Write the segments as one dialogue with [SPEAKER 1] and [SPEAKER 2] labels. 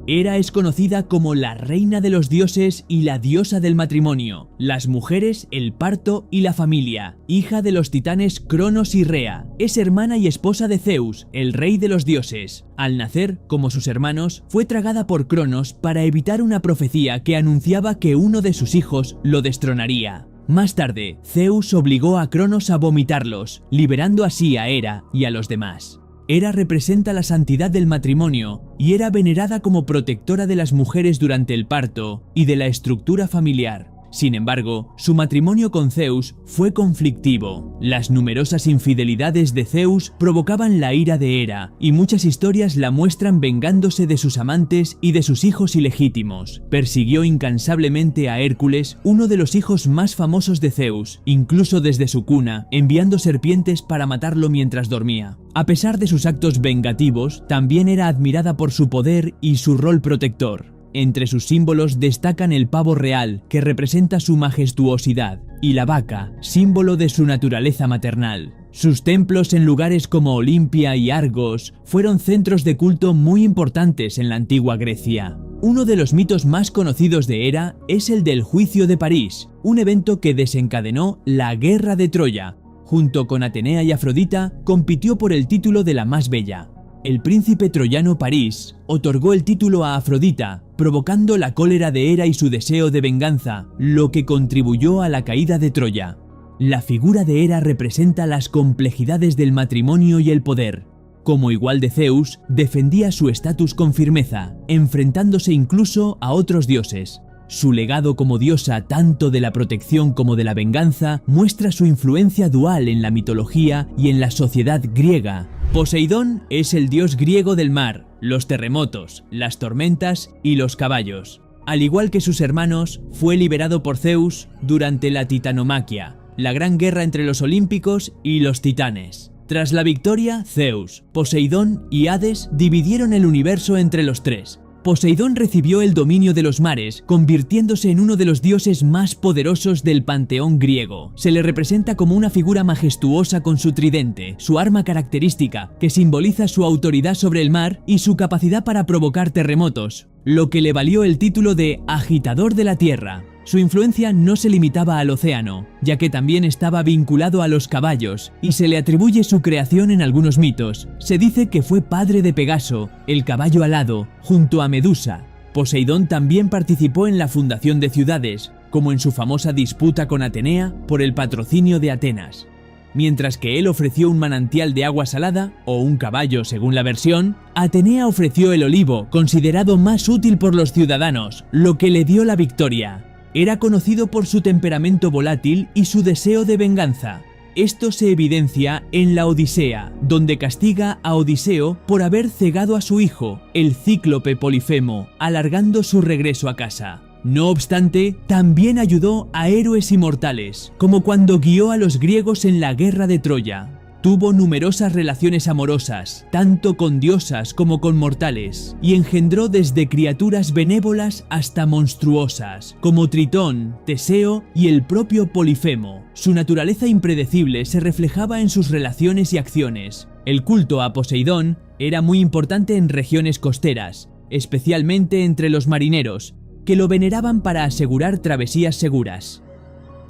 [SPEAKER 1] Hera es conocida como la reina de los dioses y la diosa del matrimonio, las mujeres, el parto y la familia, hija de los titanes Cronos y Rea. Es hermana y esposa de Zeus, el rey de los dioses. Al nacer, como sus hermanos, fue tragada por Cronos para evitar una profecía que anunciaba que uno de sus hijos lo destronaría. Más tarde, Zeus obligó a Cronos a vomitarlos, liberando así a Hera y a los demás. Hera representa la santidad del matrimonio y era venerada como protectora de las mujeres durante el parto y de la estructura familiar. Sin embargo, su matrimonio con Zeus fue conflictivo. Las numerosas infidelidades de Zeus provocaban la ira de Hera, y muchas historias la muestran vengándose de sus amantes y de sus hijos ilegítimos. Persiguió incansablemente a Hércules, uno de los hijos más famosos de Zeus, incluso desde su cuna, enviando serpientes para matarlo mientras dormía. A pesar de sus actos vengativos, también era admirada por su poder y su rol protector. Entre sus símbolos destacan el pavo real, que representa su majestuosidad, y la vaca, símbolo de su naturaleza maternal. Sus templos en lugares como Olimpia y Argos fueron centros de culto muy importantes en la antigua Grecia. Uno de los mitos más conocidos de Hera es el del Juicio de París, un evento que desencadenó la Guerra de Troya. Junto con Atenea y Afrodita, compitió por el título de la más bella. El príncipe troyano París otorgó el título a Afrodita, provocando la cólera de Hera y su deseo de venganza, lo que contribuyó a la caída de Troya. La figura de Hera representa las complejidades del matrimonio y el poder. Como igual de Zeus, defendía su estatus con firmeza, enfrentándose incluso a otros dioses. Su legado como diosa tanto de la protección como de la venganza muestra su influencia dual en la mitología y en la sociedad griega. Poseidón es el dios griego del mar, los terremotos, las tormentas y los caballos. Al igual que sus hermanos, fue liberado por Zeus durante la Titanomaquia, la gran guerra entre los olímpicos y los titanes. Tras la victoria, Zeus, Poseidón y Hades dividieron el universo entre los tres. Poseidón recibió el dominio de los mares, convirtiéndose en uno de los dioses más poderosos del panteón griego. Se le representa como una figura majestuosa con su tridente, su arma característica, que simboliza su autoridad sobre el mar y su capacidad para provocar terremotos, lo que le valió el título de agitador de la tierra. Su influencia no se limitaba al océano, ya que también estaba vinculado a los caballos, y se le atribuye su creación en algunos mitos. Se dice que fue padre de Pegaso, el caballo alado, junto a Medusa. Poseidón también participó en la fundación de ciudades, como en su famosa disputa con Atenea por el patrocinio de Atenas. Mientras que él ofreció un manantial de agua salada, o un caballo según la versión, Atenea ofreció el olivo, considerado más útil por los ciudadanos, lo que le dio la victoria. Era conocido por su temperamento volátil y su deseo de venganza. Esto se evidencia en la Odisea, donde castiga a Odiseo por haber cegado a su hijo, el cíclope Polifemo, alargando su regreso a casa. No obstante, también ayudó a héroes inmortales, como cuando guió a los griegos en la guerra de Troya. Tuvo numerosas relaciones amorosas, tanto con diosas como con mortales, y engendró desde criaturas benévolas hasta monstruosas, como Tritón, Teseo y el propio Polifemo. Su naturaleza impredecible se reflejaba en sus relaciones y acciones. El culto a Poseidón era muy importante en regiones costeras, especialmente entre los marineros, que lo veneraban para asegurar travesías seguras.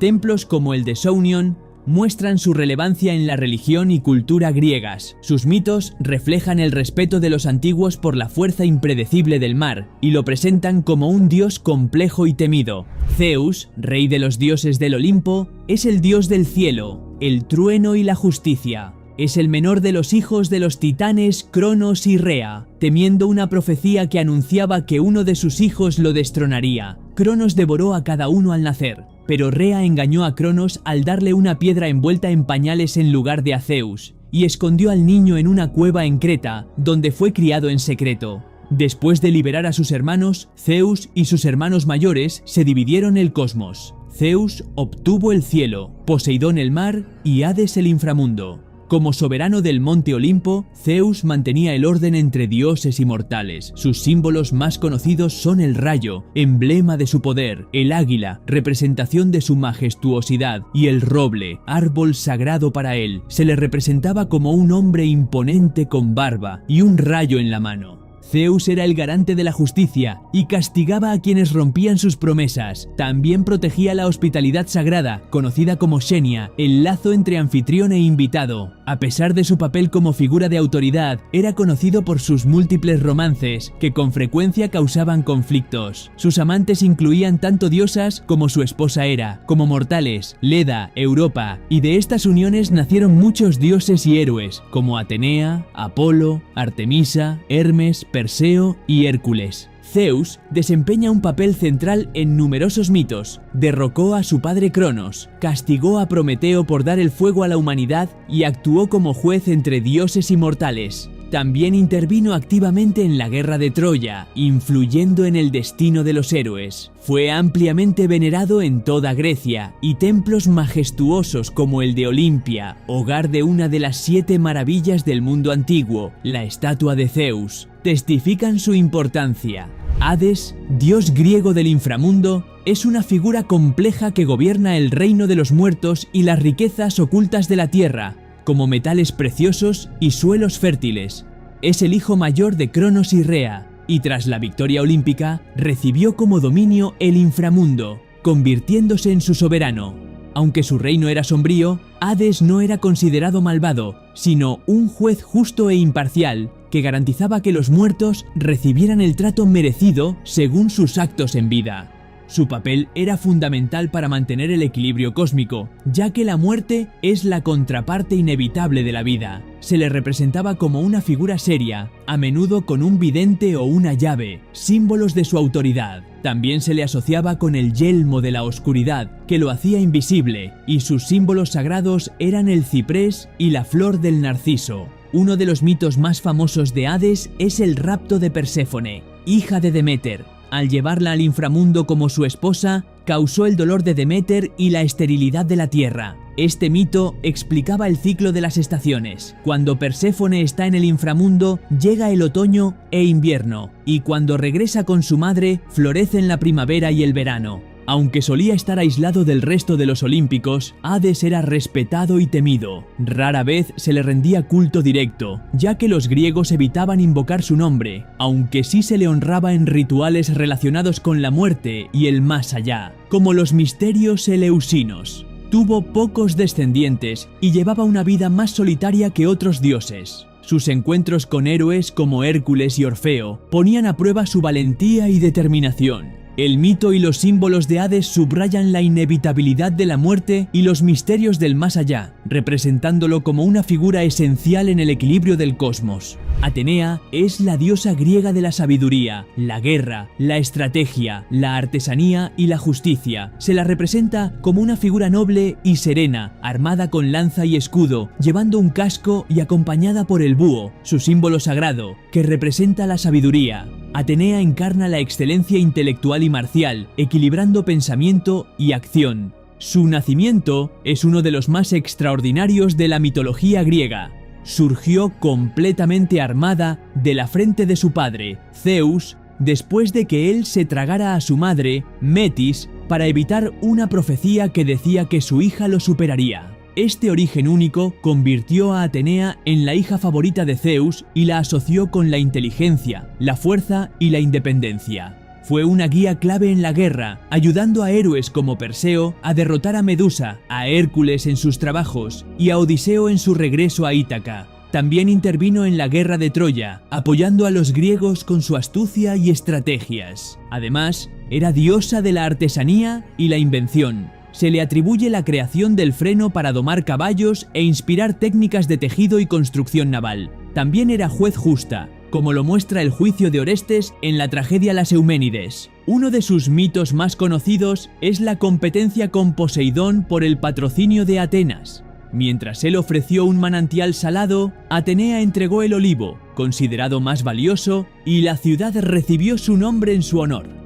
[SPEAKER 1] Templos como el de Sounion muestran su relevancia en la religión y cultura griegas. Sus mitos reflejan el respeto de los antiguos por la fuerza impredecible del mar y lo presentan como un dios complejo y temido. Zeus, rey de los dioses del Olimpo, es el dios del cielo, el trueno y la justicia. Es el menor de los hijos de los titanes Cronos y Rea, temiendo una profecía que anunciaba que uno de sus hijos lo destronaría. Cronos devoró a cada uno al nacer, pero Rea engañó a Cronos al darle una piedra envuelta en pañales en lugar de a Zeus, y escondió al niño en una cueva en Creta, donde fue criado en secreto. Después de liberar a sus hermanos, Zeus y sus hermanos mayores se dividieron el cosmos. Zeus obtuvo el cielo, Poseidón el mar y Hades el inframundo. Como soberano del monte Olimpo, Zeus mantenía el orden entre dioses y mortales. Sus símbolos más conocidos son el rayo, emblema de su poder, el águila, representación de su majestuosidad, y el roble, árbol sagrado para él. Se le representaba como un hombre imponente con barba y un rayo en la mano. Zeus era el garante de la justicia y castigaba a quienes rompían sus promesas. También protegía la hospitalidad sagrada, conocida como Xenia, el lazo entre anfitrión e invitado. A pesar de su papel como figura de autoridad, era conocido por sus múltiples romances, que con frecuencia causaban conflictos. Sus amantes incluían tanto diosas como su esposa Hera, como mortales, Leda, Europa, y de estas uniones nacieron muchos dioses y héroes, como Atenea, Apolo, Artemisa, Hermes, Perseo y Hércules. Zeus desempeña un papel central en numerosos mitos. Derrocó a su padre Cronos, castigó a Prometeo por dar el fuego a la humanidad y actuó como juez entre dioses y mortales. También intervino activamente en la guerra de Troya, influyendo en el destino de los héroes. Fue ampliamente venerado en toda Grecia, y templos majestuosos como el de Olimpia, hogar de una de las 7 maravillas del mundo antiguo, la estatua de Zeus, testifican su importancia. Hades, dios griego del inframundo, es una figura compleja que gobierna el reino de los muertos y las riquezas ocultas de la tierra, como metales preciosos y suelos fértiles. Es el hijo mayor de Cronos y Rea, y tras la victoria olímpica, recibió como dominio el inframundo, convirtiéndose en su soberano. Aunque su reino era sombrío, Hades no era considerado malvado, sino un juez justo e imparcial, que garantizaba que los muertos recibieran el trato merecido según sus actos en vida. Su papel era fundamental para mantener el equilibrio cósmico, ya que la muerte es la contraparte inevitable de la vida. Se le representaba como una figura seria, a menudo con un vidente o una llave, símbolos de su autoridad. También se le asociaba con el yelmo de la oscuridad, que lo hacía invisible, y sus símbolos sagrados eran el ciprés y la flor del narciso. Uno de los mitos más famosos de Hades es el rapto de Perséfone, hija de Deméter. Al llevarla al inframundo como su esposa, causó el dolor de Deméter y la esterilidad de la tierra. Este mito explicaba el ciclo de las estaciones. Cuando Perséfone está en el inframundo, llega el otoño e invierno, y cuando regresa con su madre, florecen la primavera y el verano. Aunque solía estar aislado del resto de los olímpicos, Hades era respetado y temido. Rara vez se le rendía culto directo, ya que los griegos evitaban invocar su nombre, aunque sí se le honraba en rituales relacionados con la muerte y el más allá, como los misterios eleusinos. Tuvo pocos descendientes y llevaba una vida más solitaria que otros dioses. Sus encuentros con héroes como Hércules y Orfeo ponían a prueba su valentía y determinación. El mito y los símbolos de Hades subrayan la inevitabilidad de la muerte y los misterios del más allá, representándolo como una figura esencial en el equilibrio del cosmos. Atenea es la diosa griega de la sabiduría, la guerra, la estrategia, la artesanía y la justicia. Se la representa como una figura noble y serena, armada con lanza y escudo, llevando un casco y acompañada por el búho, su símbolo sagrado, que representa la sabiduría. Atenea encarna la excelencia intelectual y marcial, equilibrando pensamiento y acción. Su nacimiento es uno de los más extraordinarios de la mitología griega. Surgió completamente armada de la frente de su padre, Zeus, después de que él se tragara a su madre, Metis, para evitar una profecía que decía que su hija lo superaría. Este origen único convirtió a Atenea en la hija favorita de Zeus y la asoció con la inteligencia, la fuerza y la independencia. Fue una guía clave en la guerra, ayudando a héroes como Perseo a derrotar a Medusa, a Hércules en sus trabajos y a Odiseo en su regreso a Ítaca. También intervino en la guerra de Troya, apoyando a los griegos con su astucia y estrategias. Además, era diosa de la artesanía y la invención. Se le atribuye la creación del freno para domar caballos e inspirar técnicas de tejido y construcción naval. También era juez justa, como lo muestra el juicio de Orestes en la tragedia Las Euménides. Uno de sus mitos más conocidos es la competencia con Poseidón por el patrocinio de Atenas. Mientras él ofreció un manantial salado, Atenea entregó el olivo, considerado más valioso, y la ciudad recibió su nombre en su honor.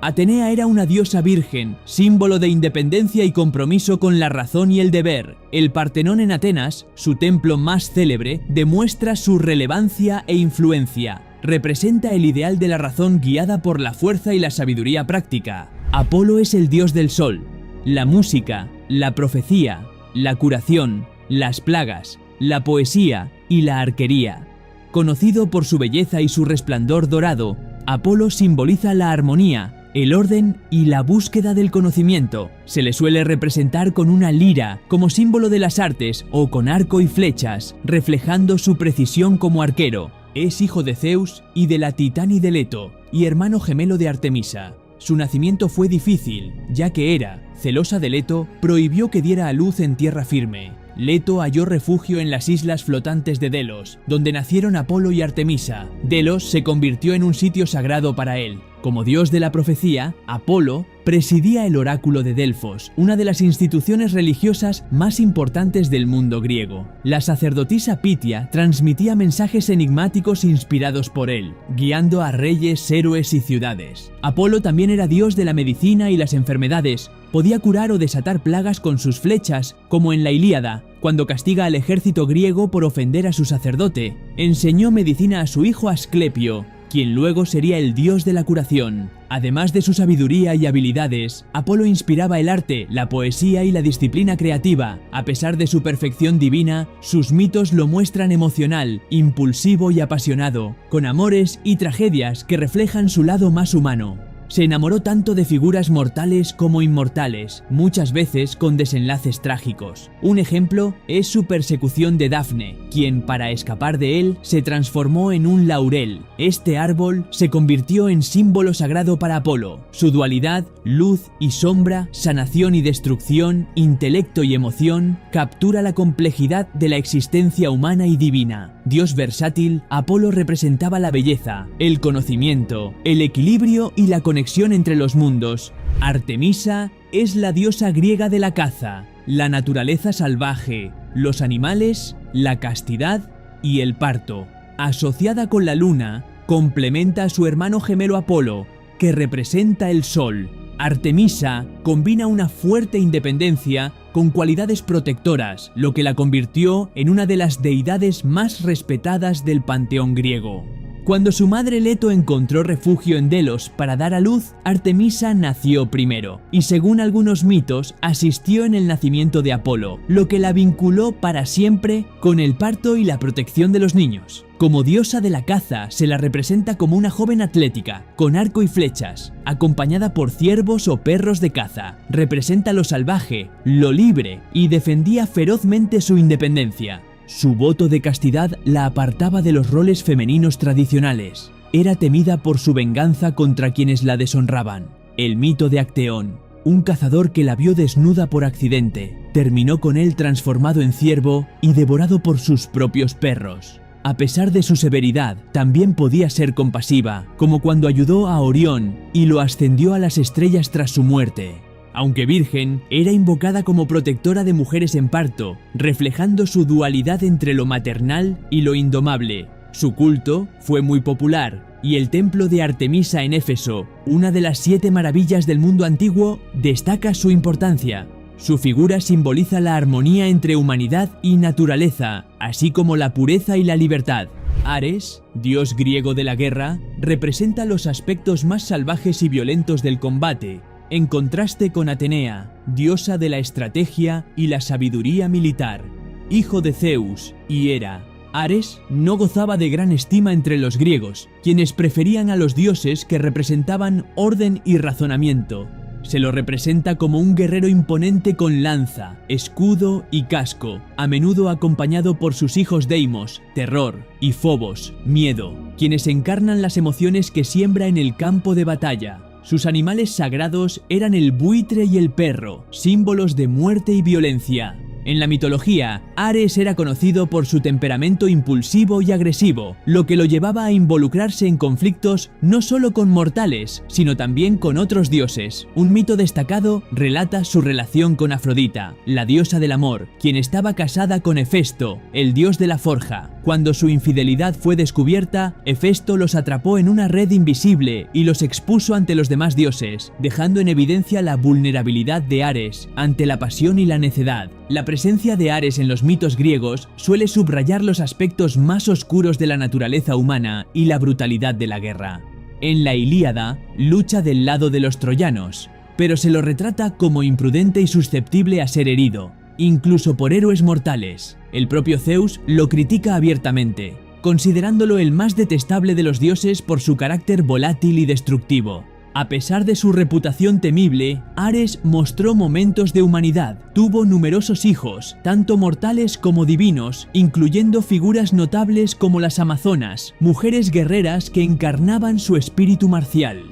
[SPEAKER 1] Atenea era una diosa virgen, símbolo de independencia y compromiso con la razón y el deber. El Partenón en Atenas, su templo más célebre, demuestra su relevancia e influencia. Representa el ideal de la razón guiada por la fuerza y la sabiduría práctica. Apolo es el dios del sol, la música, la profecía, la curación, las plagas, la poesía y la arquería. Conocido por su belleza y su resplandor dorado, Apolo simboliza la armonía, el orden y la búsqueda del conocimiento. Se le suele representar con una lira como símbolo de las artes o con arco y flechas, reflejando su precisión como arquero. Es hijo de Zeus y de la titánide Leto, y hermano gemelo de Artemisa. Su nacimiento fue difícil, ya que Hera, celosa de Leto, prohibió que diera a luz en tierra firme. Leto halló refugio en las islas flotantes de Delos, donde nacieron Apolo y Artemisa. Delos se convirtió en un sitio sagrado para él. Como dios de la profecía, Apolo presidía el oráculo de Delfos, una de las instituciones religiosas más importantes del mundo griego. La sacerdotisa Pitia transmitía mensajes enigmáticos inspirados por él, guiando a reyes, héroes y ciudades. Apolo también era dios de la medicina y las enfermedades. Podía curar o desatar plagas con sus flechas, como en la Ilíada, cuando castiga al ejército griego por ofender a su sacerdote. Enseñó medicina a su hijo Asclepio, quien luego sería el dios de la curación. Además de su sabiduría y habilidades, Apolo inspiraba el arte, la poesía y la disciplina creativa. A pesar de su perfección divina, sus mitos lo muestran emocional, impulsivo y apasionado, con amores y tragedias que reflejan su lado más humano. Se enamoró tanto de figuras mortales como inmortales, muchas veces con desenlaces trágicos. Un ejemplo es su persecución de Dafne, quien para escapar de él se transformó en un laurel. Este árbol se convirtió en símbolo sagrado para Apolo. Su dualidad, luz y sombra, sanación y destrucción, intelecto y emoción, captura la complejidad de la existencia humana y divina. Dios versátil, Apolo representaba la belleza, el conocimiento, el equilibrio y la conexión entre los mundos. Artemisa es la diosa griega de la caza, la naturaleza salvaje, los animales, la castidad y el parto. Asociada con la luna, complementa a su hermano gemelo Apolo, que representa el sol. Artemisa combina una fuerte independencia con cualidades protectoras, lo que la convirtió en una de las deidades más respetadas del panteón griego. Cuando su madre Leto encontró refugio en Delos para dar a luz, Artemisa nació primero, y según algunos mitos, asistió en el nacimiento de Apolo, lo que la vinculó para siempre con el parto y la protección de los niños. Como diosa de la caza, se la representa como una joven atlética, con arco y flechas, acompañada por ciervos o perros de caza. Representa lo salvaje, lo libre, y defendía ferozmente su independencia. Su voto de castidad la apartaba de los roles femeninos tradicionales. Era temida por su venganza contra quienes la deshonraban. El mito de Acteón, un cazador que la vio desnuda por accidente, terminó con él transformado en ciervo y devorado por sus propios perros. A pesar de su severidad, también podía ser compasiva, como cuando ayudó a Orión y lo ascendió a las estrellas tras su muerte. Aunque virgen, era invocada como protectora de mujeres en parto, reflejando su dualidad entre lo maternal y lo indomable. Su culto fue muy popular, y el templo de Artemisa en Éfeso, una de las 7 maravillas del mundo antiguo, destaca su importancia. Su figura simboliza la armonía entre humanidad y naturaleza, así como la pureza y la libertad. Ares, dios griego de la guerra, representa los aspectos más salvajes y violentos del combate, en contraste con Atenea, diosa de la estrategia y la sabiduría militar. Hijo de Zeus y Hera, Ares no gozaba de gran estima entre los griegos, quienes preferían a los dioses que representaban orden y razonamiento. Se lo representa como un guerrero imponente con lanza, escudo y casco, a menudo acompañado por sus hijos Deimos, terror, y Fobos, miedo, quienes encarnan las emociones que siembra en el campo de batalla. Sus animales sagrados eran el buitre y el perro, símbolos de muerte y violencia. En la mitología, Ares era conocido por su temperamento impulsivo y agresivo, lo que lo llevaba a involucrarse en conflictos no solo con mortales, sino también con otros dioses. Un mito destacado relata su relación con Afrodita, la diosa del amor, quien estaba casada con Hefesto, el dios de la forja. Cuando su infidelidad fue descubierta, Hefesto los atrapó en una red invisible y los expuso ante los demás dioses, dejando en evidencia la vulnerabilidad de Ares ante la pasión y la necedad. La presencia de Ares en los mitos griegos suele subrayar los aspectos más oscuros de la naturaleza humana y la brutalidad de la guerra. En la Ilíada, lucha del lado de los troyanos, pero se lo retrata como imprudente y susceptible a ser herido, incluso por héroes mortales. El propio Zeus lo critica abiertamente. considerándolo el más detestable de los dioses por su carácter volátil y destructivo. A pesar de su reputación temible, Ares mostró momentos de humanidad. Tuvo numerosos hijos, tanto mortales como divinos, incluyendo figuras notables como las Amazonas, mujeres guerreras que encarnaban su espíritu marcial.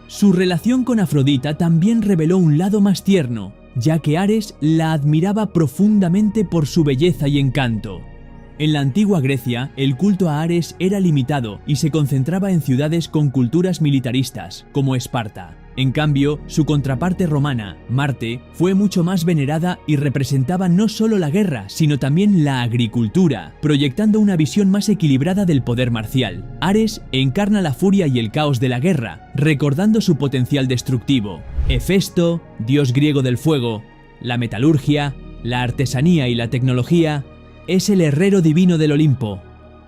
[SPEAKER 1] Su relación con Afrodita también reveló un lado más tierno, ya que Ares la admiraba profundamente por su belleza y encanto. En la antigua Grecia, el culto a Ares era limitado y se concentraba en ciudades con culturas militaristas, como Esparta. En cambio, su contraparte romana, Marte, fue mucho más venerada y representaba no solo la guerra, sino también la agricultura, proyectando una visión más equilibrada del poder marcial. Ares encarna la furia y el caos de la guerra, recordando su potencial destructivo. Hefesto, dios griego del fuego, la metalurgia, la artesanía y la tecnología, es el herrero divino del Olimpo.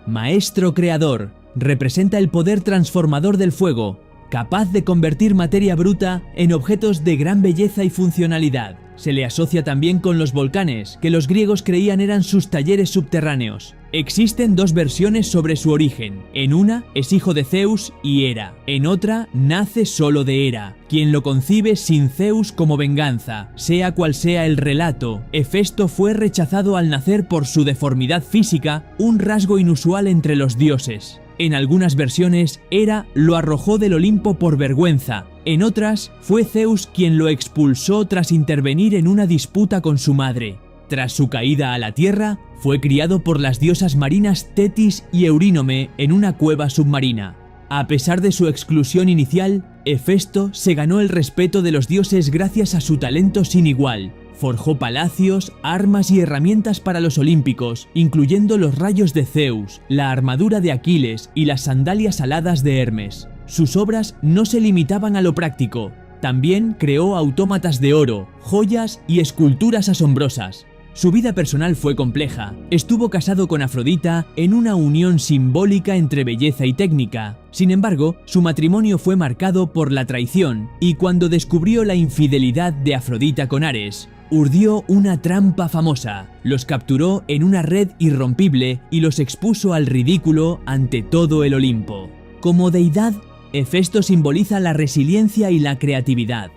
[SPEAKER 1] Maestro creador, representa el poder transformador del fuego, capaz de convertir materia bruta en objetos de gran belleza y funcionalidad. Se le asocia también con los volcanes, que los griegos creían eran sus talleres subterráneos. Existen dos versiones sobre su origen. En una, es hijo de Zeus y Hera. En otra, nace solo de Hera, quien lo concibe sin Zeus como venganza. Sea cual sea el relato, Hefesto fue rechazado al nacer por su deformidad física, un rasgo inusual entre los dioses. En algunas versiones, Hera lo arrojó del Olimpo por vergüenza. En otras, fue Zeus quien lo expulsó tras intervenir en una disputa con su madre. Tras su caída a la tierra, fue criado por las diosas marinas Tetis y Eurínome en una cueva submarina. A pesar de su exclusión inicial, Hefesto se ganó el respeto de los dioses gracias a su talento sin igual. Forjó palacios, armas y herramientas para los olímpicos, incluyendo los rayos de Zeus, la armadura de Aquiles y las sandalias aladas de Hermes. Sus obras no se limitaban a lo práctico. También creó autómatas de oro, joyas y esculturas asombrosas. Su vida personal fue compleja. Estuvo casado con Afrodita en una unión simbólica entre belleza y técnica. Sin embargo, su matrimonio fue marcado por la traición, y cuando descubrió la infidelidad de Afrodita con Ares, urdió una trampa famosa, los capturó en una red irrompible y los expuso al ridículo ante todo el Olimpo. Como deidad, Hefesto simboliza la resiliencia y la creatividad.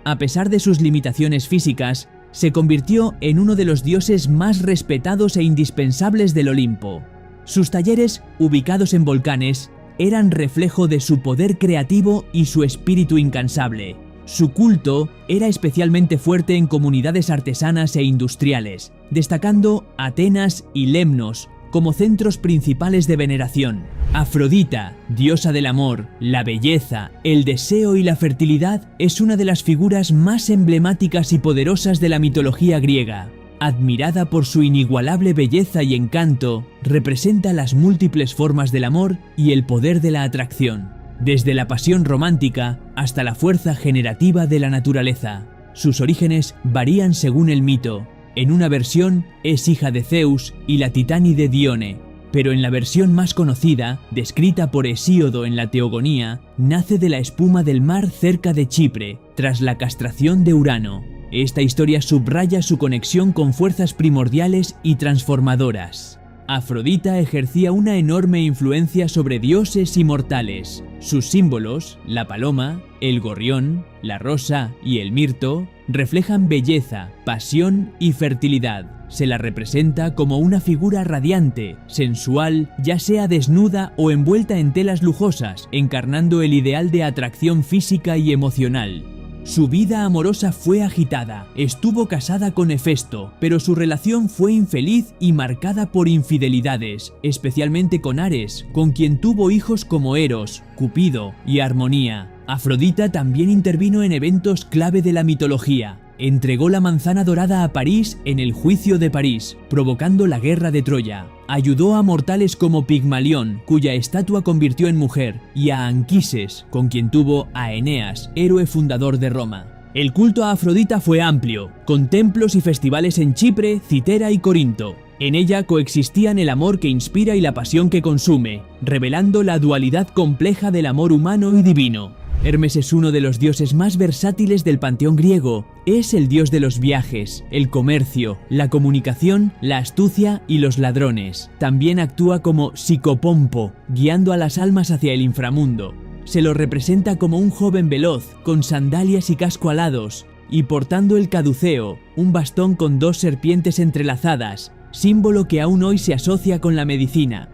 [SPEAKER 1] A pesar de sus limitaciones físicas, se convirtió en uno de los dioses más respetados e indispensables del Olimpo. Sus talleres, ubicados en volcanes, eran reflejo de su poder creativo y su espíritu incansable. Su culto era especialmente fuerte en comunidades artesanas e industriales, destacando Atenas y Lemnos como centros principales de veneración. Afrodita, diosa del amor, la belleza, el deseo y la fertilidad, es una de las figuras más emblemáticas y poderosas de la mitología griega. Admirada por su inigualable belleza y encanto, representa las múltiples formas del amor y el poder de la atracción, desde la pasión romántica hasta la fuerza generativa de la naturaleza. Sus orígenes varían según el mito. En una versión es hija de Zeus y la titánide Dione, pero en la versión más conocida, descrita por Hesíodo en la Teogonía, nace de la espuma del mar cerca de Chipre, tras la castración de Urano. Esta historia subraya su conexión con fuerzas primordiales y transformadoras. Afrodita ejercía una enorme influencia sobre dioses y mortales. Sus símbolos, la paloma, el gorrión, la rosa y el mirto, reflejan belleza, pasión y fertilidad. Se la representa como una figura radiante, sensual, ya sea desnuda o envuelta en telas lujosas, encarnando el ideal de atracción física y emocional. Su vida amorosa fue agitada. Estuvo casada con Hefesto, pero su relación fue infeliz y marcada por infidelidades, especialmente con Ares, con quien tuvo hijos como Eros, Cupido y Armonía. Afrodita también intervino en eventos clave de la mitología. Entregó la manzana dorada a París en el juicio de París, provocando la guerra de Troya. Ayudó a mortales como Pigmalión, cuya estatua convirtió en mujer, y a Anquises, con quien tuvo a Eneas, héroe fundador de Roma. El culto a Afrodita fue amplio, con templos y festivales en Chipre, Citera y Corinto. En ella coexistían el amor que inspira y la pasión que consume, revelando la dualidad compleja del amor humano y divino. Hermes es uno de los dioses más versátiles del panteón griego. Es el dios de los viajes, el comercio, la comunicación, la astucia y los ladrones. También actúa como psicopompo, guiando a las almas hacia el inframundo. Se lo representa como un joven veloz, con sandalias y casco alados, y portando el caduceo, un bastón con 2 serpientes entrelazadas, símbolo que aún hoy se asocia con la medicina.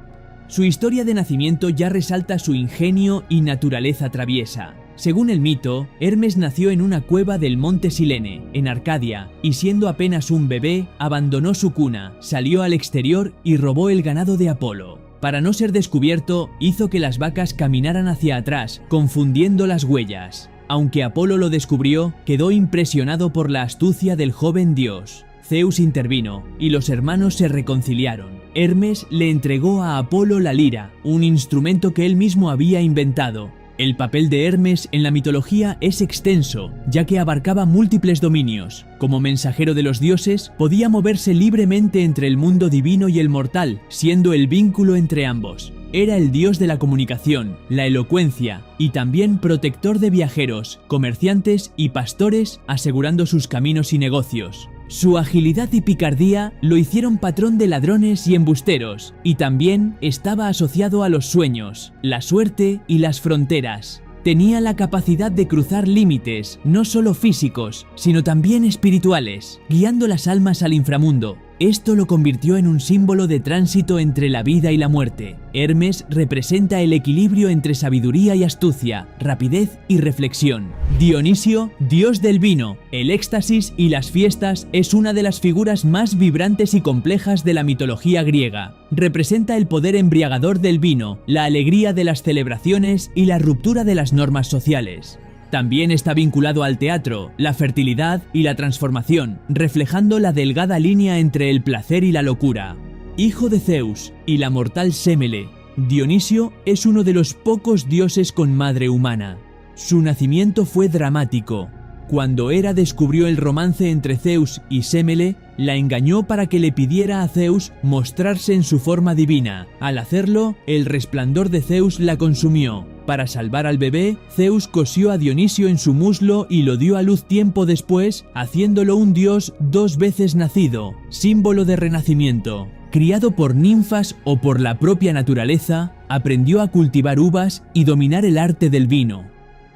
[SPEAKER 1] Su historia de nacimiento ya resalta su ingenio y naturaleza traviesa. Según el mito, Hermes nació en una cueva del monte Silene, en Arcadia, y siendo apenas un bebé, abandonó su cuna, salió al exterior y robó el ganado de Apolo. Para no ser descubierto, hizo que las vacas caminaran hacia atrás, confundiendo las huellas. Aunque Apolo lo descubrió, quedó impresionado por la astucia del joven dios. Zeus intervino, y los hermanos se reconciliaron. Hermes le entregó a Apolo la lira, un instrumento que él mismo había inventado. El papel de Hermes en la mitología es extenso, ya que abarcaba múltiples dominios. Como mensajero de los dioses, podía moverse libremente entre el mundo divino y el mortal, siendo el vínculo entre ambos. Era el dios de la comunicación, la elocuencia y también protector de viajeros, comerciantes y pastores, asegurando sus caminos y negocios. Su agilidad y picardía lo hicieron patrón de ladrones y embusteros, y también estaba asociado a los sueños, la suerte y las fronteras. Tenía la capacidad de cruzar límites, no solo físicos, sino también espirituales, guiando las almas al inframundo. Esto lo convirtió en un símbolo de tránsito entre la vida y la muerte. Hermes representa el equilibrio entre sabiduría y astucia, rapidez y reflexión. Dionisio, dios del vino, el éxtasis y las fiestas, es una de las figuras más vibrantes y complejas de la mitología griega. Representa el poder embriagador del vino, la alegría de las celebraciones y la ruptura de las normas sociales. También está vinculado al teatro, la fertilidad y la transformación, reflejando la delgada línea entre el placer y la locura. Hijo de Zeus y la mortal Sémele, Dionisio es uno de los pocos dioses con madre humana. Su nacimiento fue dramático. Cuando Hera descubrió el romance entre Zeus y Sémele, la engañó para que le pidiera a Zeus mostrarse en su forma divina. Al hacerlo, el resplandor de Zeus la consumió. Para salvar al bebé, Zeus cosió a Dionisio en su muslo y lo dio a luz tiempo después, haciéndolo un dios 2 veces nacido, símbolo de renacimiento. Criado por ninfas o por la propia naturaleza, aprendió a cultivar uvas y dominar el arte del vino.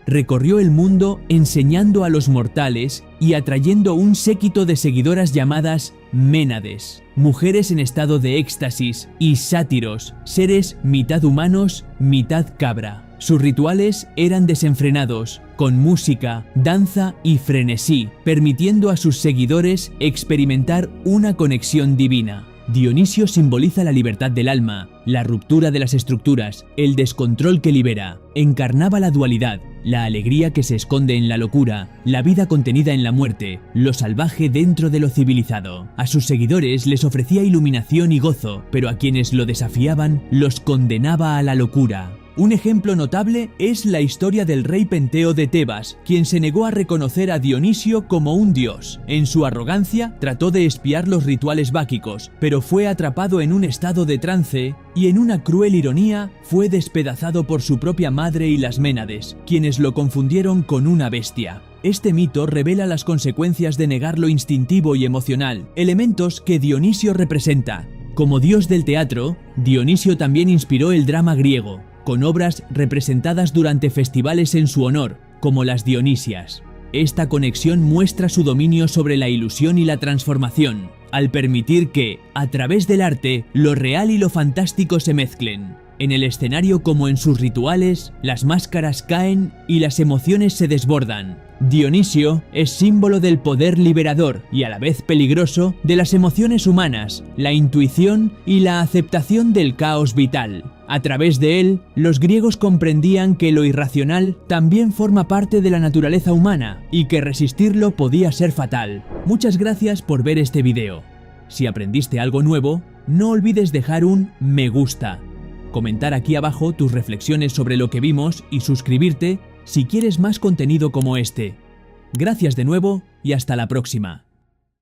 [SPEAKER 1] Recorrió el mundo enseñando a los mortales y atrayendo un séquito de seguidoras llamadas Ménades, mujeres en estado de éxtasis, y sátiros, seres mitad humanos, mitad cabra. Sus rituales eran desenfrenados, con música, danza y frenesí, permitiendo a sus seguidores experimentar una conexión divina. Dionisio simboliza la libertad del alma, la ruptura de las estructuras, el descontrol que libera. Encarnaba la dualidad, la alegría que se esconde en la locura, la vida contenida en la muerte, lo salvaje dentro de lo civilizado. A sus seguidores les ofrecía iluminación y gozo, pero a quienes lo desafiaban los condenaba a la locura. Un ejemplo notable es la historia del rey Penteo de Tebas, quien se negó a reconocer a Dionisio como un dios. En su arrogancia, trató de espiar los rituales báquicos, pero fue atrapado en un estado de trance y, en una cruel ironía, fue despedazado por su propia madre y las Ménades, quienes lo confundieron con una bestia. Este mito revela las consecuencias de negar lo instintivo y emocional, elementos que Dionisio representa. Como dios del teatro, Dionisio también inspiró el drama griego, con obras representadas durante festivales en su honor, como las Dionisias. Esta conexión muestra su dominio sobre la ilusión y la transformación, al permitir que, a través del arte, lo real y lo fantástico se mezclen. En el escenario como en sus rituales, las máscaras caen y las emociones se desbordan. Dionisio es símbolo del poder liberador y a la vez peligroso de las emociones humanas, la intuición y la aceptación del caos vital. A través de él, los griegos comprendían que lo irracional también forma parte de la naturaleza humana y que resistirlo podía ser fatal. Muchas gracias por ver este video. Si aprendiste algo nuevo, no olvides dejar un me gusta, comentar aquí abajo tus reflexiones sobre lo que vimos y suscribirte si quieres más contenido como este. Gracias de nuevo y hasta la próxima.